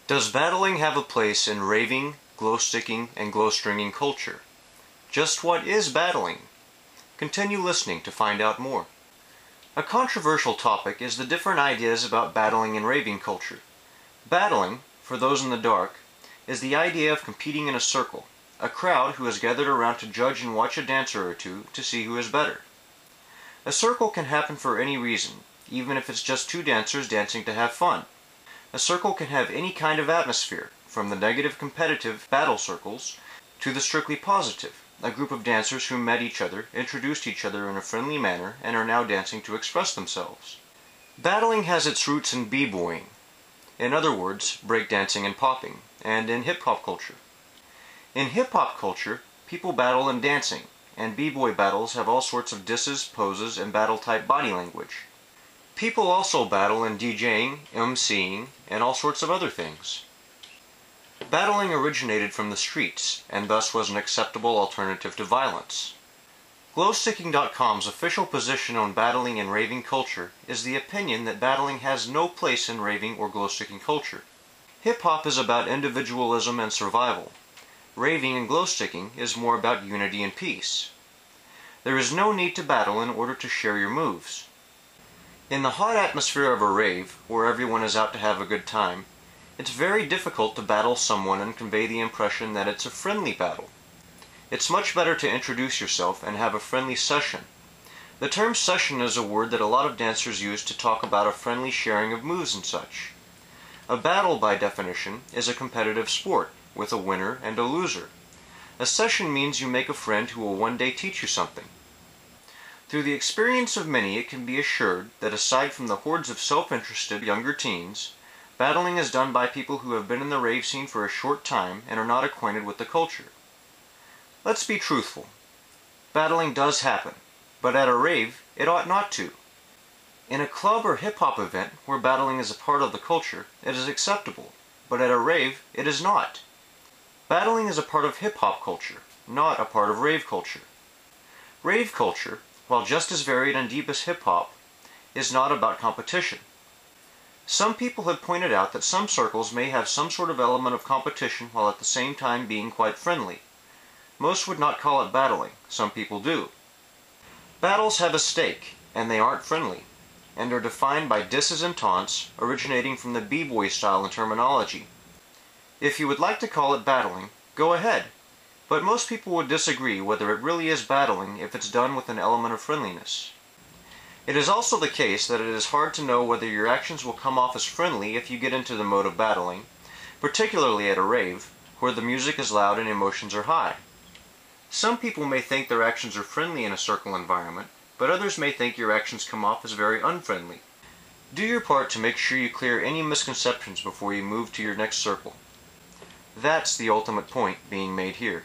Does battling have a place in raving, glowsticking, and glowstringing culture? Just what is battling? Continue listening to find out more. A controversial topic is the different ideas about battling in raving culture. Battling, for those in the dark, is the idea of competing in a circle, a crowd who has gathered around to judge and watch a dancer or two to see who is better. A circle can happen for any reason, even if it's just two dancers dancing to have fun. A circle can have any kind of atmosphere, from the negative competitive battle circles to the strictly positive, a group of dancers who met each other, introduced each other in a friendly manner, and are now dancing to express themselves. Battling has its roots in b-boying, in other words, breakdancing and popping, and in hip-hop culture. In hip-hop culture, people battle in dancing, and b-boy battles have all sorts of disses, poses, and battle-type body language. People also battle in DJing, MCing, and all sorts of other things. Battling originated from the streets, and thus was an acceptable alternative to violence. Glowsticking.com's official position on battling and raving culture is the opinion that battling has no place in raving or glowsticking culture. Hip-hop is about individualism and survival. Raving and glowsticking is more about unity and peace. There is no need to battle in order to share your moves. In the hot atmosphere of a rave, where everyone is out to have a good time, it's very difficult to battle someone and convey the impression that it's a friendly battle. It's much better to introduce yourself and have a friendly session. The term session is a word that a lot of dancers use to talk about a friendly sharing of moves and such. A battle, by definition, is a competitive sport, with a winner and a loser. A session means you make a friend who will one day teach you something. Through the experience of many, it can be assured that aside from the hordes of self-interested younger teens, battling is done by people who have been in the rave scene for a short time and are not acquainted with the culture. Let's be truthful. Battling does happen, but at a rave, it ought not to. In a club or hip-hop event where battling is a part of the culture, it is acceptable, but at a rave, it is not. Battling is a part of hip-hop culture, not a part of rave culture. Rave culture, while just as varied and deep as hip-hop, is not about competition. Some people have pointed out that some circles may have some sort of element of competition while at the same time being quite friendly. Most would not call it battling, some people do. Battles have a stake, and they aren't friendly, and are defined by disses and taunts originating from the b-boy style and terminology. If you would like to call it battling, go ahead. But most people would disagree whether it really is battling if it's done with an element of friendliness. It is also the case that it is hard to know whether your actions will come off as friendly if you get into the mode of battling, particularly at a rave, where the music is loud and emotions are high. Some people may think their actions are friendly in a circle environment, but others may think your actions come off as very unfriendly. Do your part to make sure you clear any misconceptions before you move to your next circle. That's the ultimate point being made here.